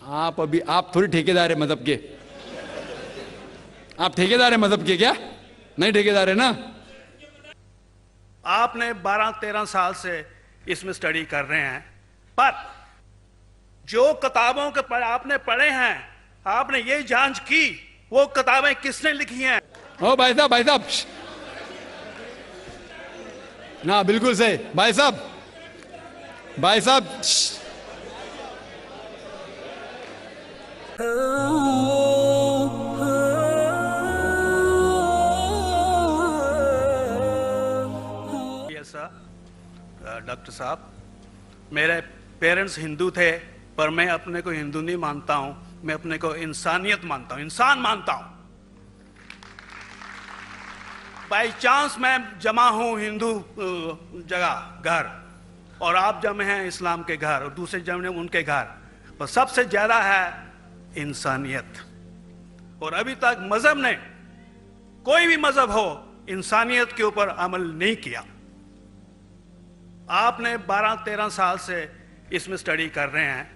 आप थोड़ी ठेकेदार है मजहब के। आप ठेकेदार है मजहब के क्या? नहीं ठेकेदार है ना। आपने 12-13 साल से इसमें स्टडी कर रहे हैं, पर जो किताबों के आपने पढ़े हैं, आपने ये जांच की वो किताबें किसने लिखी हैं? ओ भाई साहब ना, बिल्कुल सही भाई साहब। डॉक्टर साहब, मेरे पेरेंट्स हिंदू थे, पर मैं अपने को हिंदू नहीं मानता हूं, मैं अपने को इंसानियत मानता हूं, इंसान मानता हूं। बाई चांस मैं जमा हूं हिंदू जगह घर, और आप जमे हैं इस्लाम के घर, और दूसरे जमे उनके घर, पर सबसे ज्यादा है इंसानियत। और अभी तक मजहब ने, कोई भी मजहब हो, इंसानियत के ऊपर अमल नहीं किया। आपने 12-13 साल से इसमें स्टडी कर रहे हैं,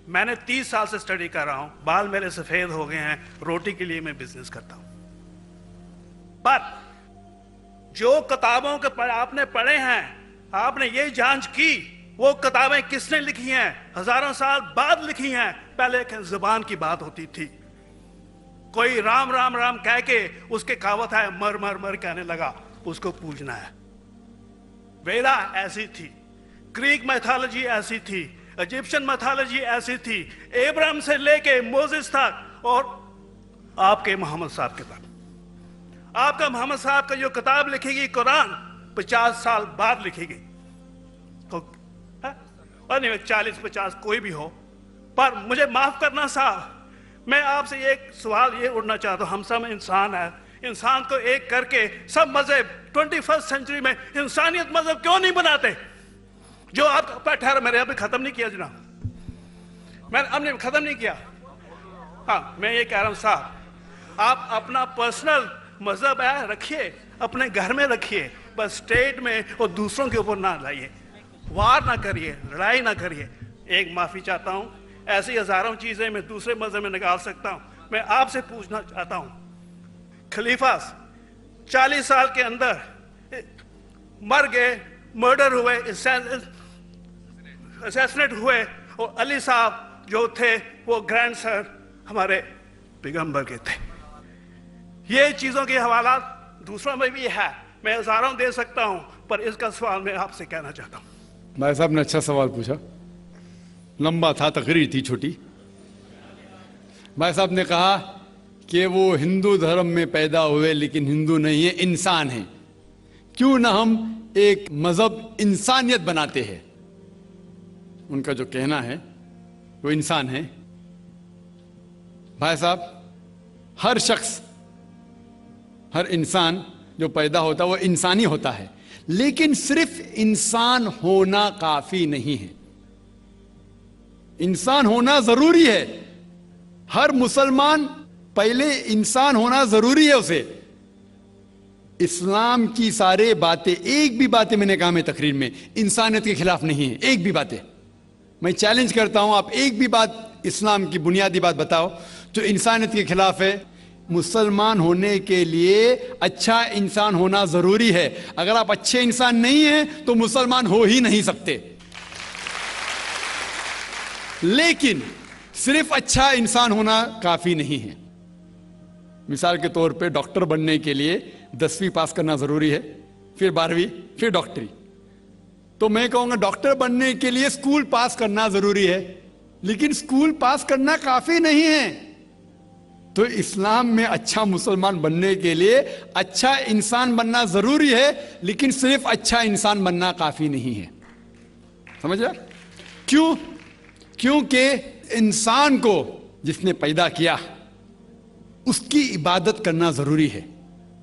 मैंने 30 साल से स्टडी कर रहा हूं, बाल मेरे सफेद हो गए हैं, रोटी के लिए मैं बिजनेस करता हूं। पर जो किताबों के आपने पढ़े हैं, आपने ये जांच की वो किताबें किसने लिखी हैं? हजारों साल बाद लिखी हैं। पहले एक जुबान की बात होती थी, कोई राम राम राम कह के उसके कहावत है मर मर मर कहने लगा, उसको पूजना है। वेदा ऐसी थी, ग्रीक मैथोलॉजी ऐसी थी, इजिप्शियन मैथोलॉजी ऐसी थी, इब्राहिम से लेके मोसेस तक, और आपके मोहम्मद साहब के तक। आपका मोहम्मद साहब का जो किताब लिखेगी कुरान 50 साल बाद लिखेगी, तो और नहीं 40-50 कोई भी हो। पर मुझे माफ करना साहब, मैं आपसे एक सवाल ये उठना चाहता हूं, हम सब इंसान है, इंसान को एक करके सब मजहब 21st सेंचुरी में इंसानियत मजहब क्यों नहीं बनाते? जो आप ठहर, मैंने अभी खत्म नहीं किया जनाब, मैंने हमने खत्म नहीं किया। हाँ, मैं ये कह रहा हूं साहब, आप अपना पर्सनल मजहब है रखिए, अपने घर में रखिए, बस स्टेट में और दूसरों के ऊपर ना लाइए, वार ना करिए, लड़ाई ना करिए। एक माफी चाहता हूं, ऐसी हजारों चीजें मैं दूसरे मजहब में निकाल सकता हूं। मैं आपसे पूछना चाहता हूं, खलीफा 40 साल के अंदर मर गए, मर्डर हुए, असैसिनेट हुए, और अली साहब जो थे वो ग्रैंडसन हमारे पैगंबर के थे। ये चीजों के हवाला दूसरों में भी है, मैं हजारों दे सकता हूं, पर इसका सवाल मैं आपसे कहना चाहता हूं। भाई साहब ने अच्छा सवाल पूछा, लंबा था, तकरीर थी छोटी। भाई साहब ने कहा कि वो हिंदू धर्म में पैदा हुए लेकिन हिंदू नहीं है, इंसान है। क्यों ना हम एक मजहब इंसानियत बनाते हैं? उनका जो कहना है वो इंसान है। भाई साहब, हर शख्स, हर इंसान जो पैदा होता है वो इंसानी होता है, लेकिन सिर्फ इंसान होना काफी नहीं है। इंसान होना जरूरी है। हर मुसलमान पहले इंसान होना जरूरी है उसे। इस्लाम की सारे बातें, एक भी बातें मैंने कहा मैं तकरीर में, इंसानियत के खिलाफ नहीं है। एक भी बातें मैं चैलेंज करता हूं, आप एक भी बात इस्लाम की बुनियादी बात बताओ जो इंसानियत के खिलाफ है। मुसलमान होने के लिए अच्छा इंसान होना जरूरी है। अगर आप अच्छे इंसान नहीं हैं तो मुसलमान हो ही नहीं सकते। लेकिन सिर्फ अच्छा इंसान होना काफी नहीं है। मिसाल के तौर पे डॉक्टर बनने के लिए 10वीं पास करना जरूरी है, फिर 12वीं, फिर डॉक्टरी। तो मैं कहूंगा डॉक्टर बनने के लिए स्कूल पास करना जरूरी है, लेकिन स्कूल पास करना काफी नहीं है। तो इस्लाम में अच्छा मुसलमान बनने के लिए अच्छा इंसान बनना जरूरी है, लेकिन सिर्फ अच्छा इंसान बनना काफी नहीं है। समझ रहे? क्यों? क्योंकि इंसान को जिसने पैदा किया उसकी इबादत करना जरूरी है।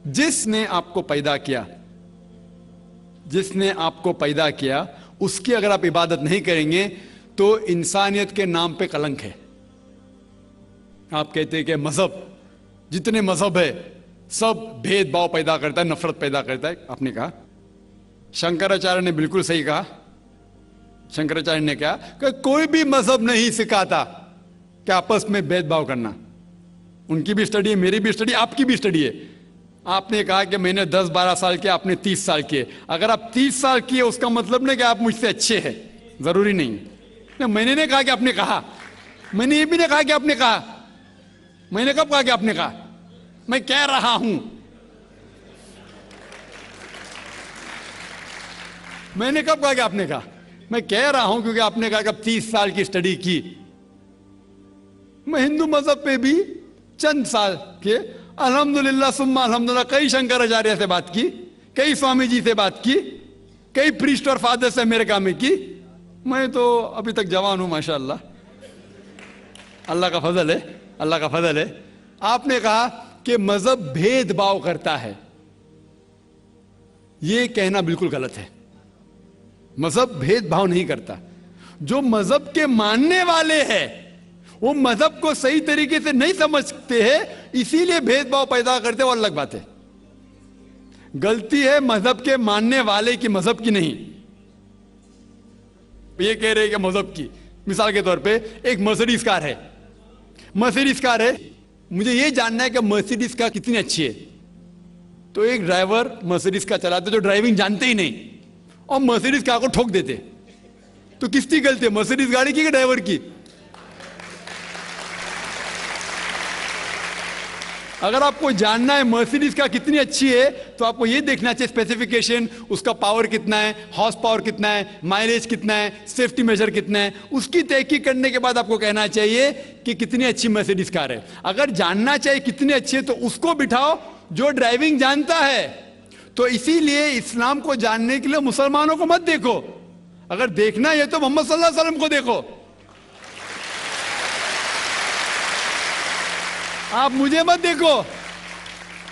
जिसने आपको पैदा किया, जिसने आपको पैदा किया, उसकी अगर आप इबादत नहीं करेंगे तो इंसानियत के नाम पे कलंक है। आप कहते हैं कि मजहब, जितने मजहब है सब भेदभाव पैदा करता है, नफरत पैदा करता है। आपने कहा, शंकराचार्य ने बिल्कुल सही कहा। शंकराचार्य ने कहा कि कोई भी मजहब नहीं सिखाता कि आपस में भेदभाव करना। उनकी भी स्टडी है, मेरी भी स्टडी, आपकी भी स्टडी है। आपने कहा कि मैंने 10-12 साल किया, आपने 30 साल किए। अगर आप 30 साल किए उसका मतलब नहीं कि आप मुझसे अच्छे हैं, जरूरी नहीं। मैंने नहीं कहा कि आपने कहा, मैंने ये भी नहीं कहा कि आपने कहा। मैंने कब कहा कि आपने कहा? मैं कह रहा हूं, मैंने कब कहा कि आपने कहा? मैं कह रहा हूं क्योंकि आपने कहा कि अब 30 साल की स्टडी की। मैं हिंदू मजहब पे भी चंद साल के अल्हम्दुलिल्लाह सुम्मा अल्हम्दुलिल्लाह कई शंकराचार्य से बात की, कई स्वामी जी से बात की, कई प्रीस्ट और फादर से अमेरिका में की। मैं तो अभी तक जवान हूं माशाअल्लाह, अल्लाह का फजल है, अल्लाह का फजल है। आपने कहा कि मजहब भेदभाव करता है, यह कहना बिल्कुल गलत है। मजहब भेदभाव नहीं करता। जो मजहब के मानने वाले हैं वो मजहब को सही तरीके से नहीं समझते हैं, इसीलिए भेदभाव पैदा करते हैं, वो अलग बात है। गलती है मजहब के मानने वाले की, मजहब की नहीं। ये कह रहे हैं कि मजहब की, मिसाल के तौर पे एक मर्सिडीज कार है, मर्सिडीज कार है, मुझे ये जानना है कि मर्सिडीज कार कितनी अच्छी है। तो एक ड्राइवर मर्सिडीज कार चलाते जो ड्राइविंग जानते ही नहीं और मर्सिडीज कार को ठोक देते, तो किसकी गलती है, मर्सिडीज गाड़ी की कि ड्राइवर की? अगर आपको जानना है मर्सिडीज कार कितनी अच्छी है तो आपको यह देखना चाहिए स्पेसिफिकेशन, उसका पावर कितना है, हॉर्स पावर कितना है, माइलेज कितना है, सेफ्टी मेजर कितना है। उसकी तहकीक करने के बाद आपको कहना चाहिए कि कितनी अच्छी मर्सिडीज कार है। अगर जानना चाहिए कितनी अच्छी है तो उसको बिठाओ जो ड्राइविंग जानता है। तो इसीलिए इस्लाम को जानने के लिए मुसलमानों को मत देखो, अगर देखना है तो मोहम्मद सल्लल्लाहु अलैहि वसल्लम को देखो। आप मुझे मत देखो,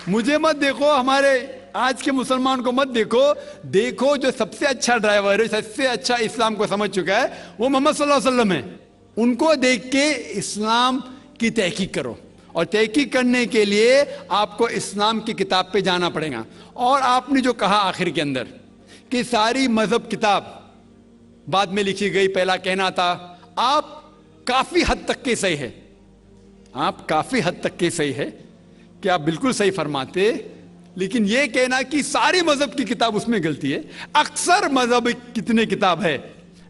मुझे मत देखो, हमारे आज के मुसलमान को मत देखो। देखो जो सबसे अच्छा ड्राइवर है, सबसे अच्छा इस्लाम को समझ चुका है, वो मोहम्मद सल्लल्लाहु अलैहि वसल्लम है। उनको देख के इस्लाम की तहकीक करो, और तहकीक करने के लिए आपको इस्लाम की किताब पे जाना पड़ेगा। और आपने जो कहा आखिर के अंदर कि सारी मजहब किताब बाद में लिखी गई, पहला कहना था, आप काफी हद तक के सही है, आप काफी हद तक के सही है कि आप बिल्कुल सही फरमाते, लेकिन यह कहना कि सारी मजहब की किताब उसमें गलती है। अक्सर मजहब कितने किताब है,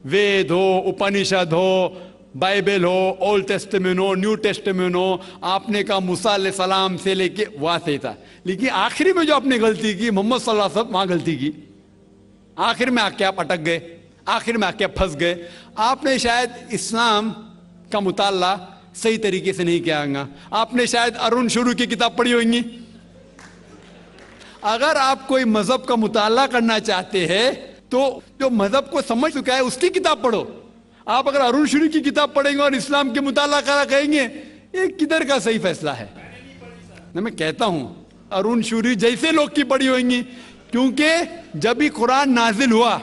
वेद हो, उपनिषद हो, बाइबल हो, ओल्ड टेस्टामेंट हो, न्यू टेस्टामेंट हो, आपने कहा मूसा अलैहिस्सलाम से लेके वहां से था, लेकिन आखिरी में जो आपने गलती की मोहम्मद सल्लल्लाहु अलैहि वसल्लम, वहां गलती की। आखिर में आके आप अटक गए, आखिर में आके आप फंस गए। आपने शायद इस्लाम का मुताला सही तरीके से नहीं किया होगा, आपने शायद अरुण शुरू की किताब पढ़ी होगी। अगर आप कोई मजहब का मुताला करना चाहते हैं तो जो मजहब को समझ चुका है उसकी किताब पढ़ो। आप अगर अरुण शुरू की किताब पढ़ेंगे और इस्लाम के मुताला करा कहेंगे, ये किधर का सही फैसला है? मैं कहता हूं अरुण शुरी जैसे लोग की पढ़ी होंगी, क्योंकि जब भी कुरान नाजिल हुआ,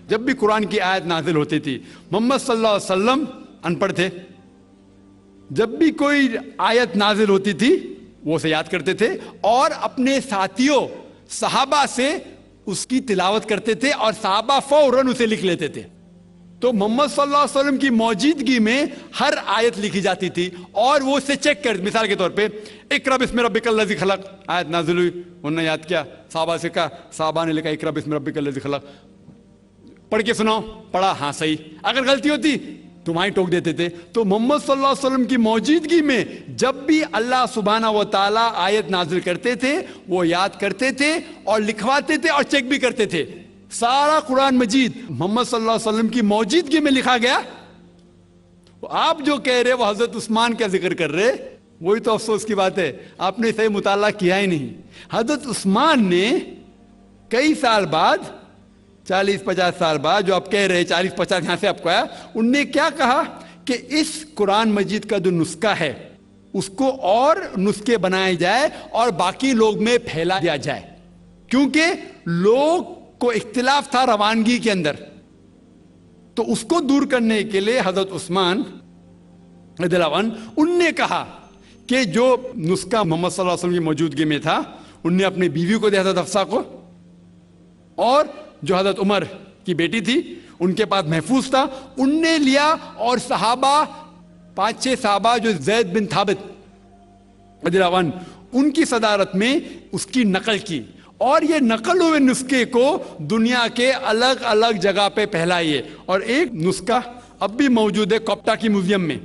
जब भी कुरान की आयत नाजिल होती थी, मोहम्मद सल्लल्लाहु अलैहि वसल्लम अनपढ़ थे। जब भी कोई आयत नाजिल होती थी वो उसे याद करते थे और अपने साथियों सहाबा से उसकी तिलावत करते थे, और सहाबा फौरन उसे लिख लेते थे। तो मोहम्मद सल्लल्लाहु अलैहि वसल्लम की मौजूदगी में हर आयत लिखी जाती थी और वो उसे चेक कर, मिसाल के तौर पे इक़रा बिस्मि रब्बिकल लज़ी खलक़ आयत नाजिल हुई, उन्होंने याद किया, सहाबा से कहा, सहाबा ने लिखा इक़रा बिस्मि रब्बिकल लज़ी खलक़, पढ़ के सुनाओ, पढ़ा, हाँ सही। अगर गलती होती तो वहीं टोक देते थे। तो मोहम्मद सल्लल्लाहु अलैहि वसल्लम की मौजूदगी में जब भी अल्लाह सुब्हाना व तआला आयत नाजिल करते थे वो याद करते थे और लिखवाते थे और चेक भी करते थे। सारा कुरान मजीद मोहम्मद सल्लल्लाहु अलैहि वसल्लम की मौजूदगी में लिखा गया। आप जो कह रहे वो हजरत उस्मान का जिक्र कर रहे, वही तो अफसोस की बात है, आपने सही मुताला किया ही नहीं। हजरत उस्मान ने कई साल बाद, 40-50 साल बाद, जो आप कह रहे 40-50 यहां से आपको आया, उनने क्या कहा कि इस कुरान मजीद का जो नुस्खा है उसको और नुस्खे बनाए जाए और बाकी लोग में फैला दिया जाए, क्योंकि लोग को इख्तिलाफ था रवानगी के अंदर। तो उसको दूर करने के लिए हजरत उस्मान रज़ियल्लाहु अन्हु उनने कहा कि जो नुस्खा मोहम्मद सल्लल्लाहु अलैहि वसल्लम की मौजूदगी में था, उनने अपनी बीवी को दिया, हजरत हफ्सा को, और जो हजरत उमर की बेटी थी उनके पास महफूज था, उनने लिया और सहाबा 5-6 साहबा जो जैद बिन थाबित रज़ियल्लाहु अन्हु, उनकी सदारत में उसकी नकल की, और ये नकल हुए नुस्खे को दुनिया के अलग अलग जगह पे फैलाइए। और एक नुस्खा अब भी मौजूद है कोप्टा की म्यूजियम में,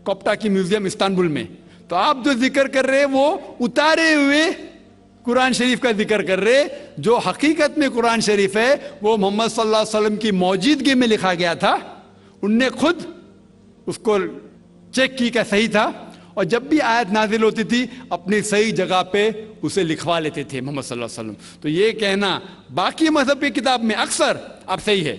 कोप्टा की म्यूजियम इस्तांबुल में। तो आप जो जिक्र कर रहे हैं वो उतारे हुए कुरान शरीफ का जिक्र कर रहे, जो हकीकत में कुरान शरीफ है वो मोहम्मद सल्लल्लाहु अलैहि वसल्लम की मौजूदगी में लिखा गया था। उनने खुद उसको चेक की क्या सही था, और जब भी आयत नाजिल होती थी अपनी सही जगह पे उसे लिखवा लेते थे मोहम्मद सल्लल्लाहु अलैहि वसल्लम। तो ये कहना बाकी मजहब की किताब में अक्सर अब सही है।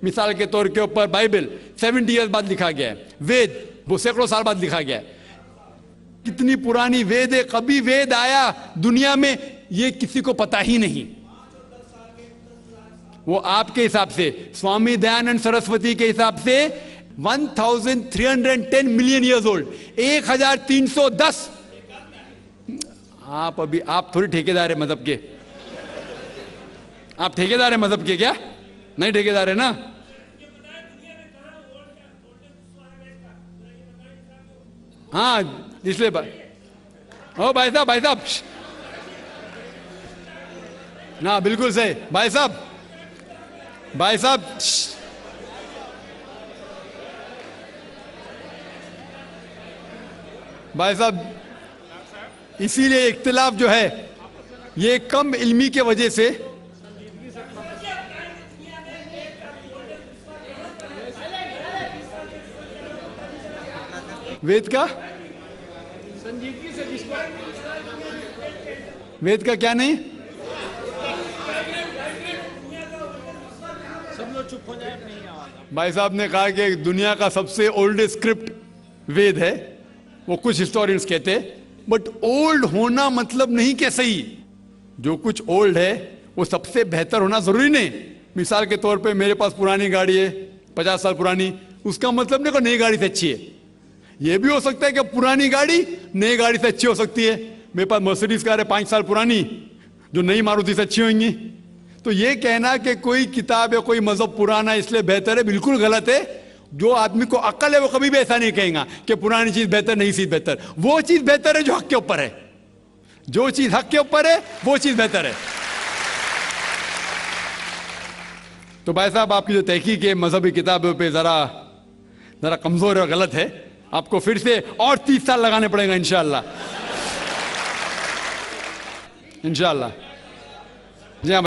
मिसाल के तौर के ऊपर बाइबल 70 ईयर्स बाद लिखा गया है, वेद वो सैकड़ों साल बाद लिखा गया है। कितनी पुरानी वेद है, कभी वेद आया दुनिया में ये किसी को पता ही नहीं। वो आपके हिसाब से, स्वामी दयानंद सरस्वती के हिसाब से 1310 मिलियन ईयर्स ओल्ड, 1310। आप थोड़ी ठेकेदार है मजहब के, आप ठेकेदार है मजहब के क्या? नहीं ठेकेदार है ना। हाँ इसलिए ओ भाई साहब ना, बिल्कुल सही भाई साहब भाई साहब, इसीलिए इख्तिलाफ जो है ये कम इल्मी के वजह से। वेद का वेद का क्या नहीं, सब लोग चुप हो जाए। भाई साहब ने कहा कि दुनिया का सबसे ओल्डेस्ट स्क्रिप्ट वेद है, वो कुछ हिस्टोरियंस कहते हैं। बट ओल्ड होना मतलब नहीं कि सही, जो कुछ ओल्ड है वो सबसे बेहतर होना जरूरी नहीं। मिसाल के तौर पे मेरे पास पुरानी गाड़ी है 50 साल पुरानी, उसका मतलब नहीं कि नई गाड़ी से अच्छी है। ये भी हो सकता है कि पुरानी गाड़ी नई गाड़ी से अच्छी हो सकती है। मेरे पास मर्सिडीज कार है 5 साल पुरानी, जो नई मारुति से अच्छी होंगी। तो ये कहना कि कोई किताब या कोई मजहब पुराना इसलिए बेहतर है, बिल्कुल गलत है। जो आदमी को अक्ल है वो कभी भी ऐसा नहीं कहेगा कि पुरानी चीज बेहतर, नई चीज बेहतर। वो चीज बेहतर है जो हक के ऊपर है, जो चीज हक के ऊपर है वो चीज बेहतर है। तो भाई साहब आपकी जो तहकीक है मजहबी किताबों पे जरा कमजोर और गलत है। आपको फिर से और 30 साल लगाने पड़ेगा इंशाअल्लाह।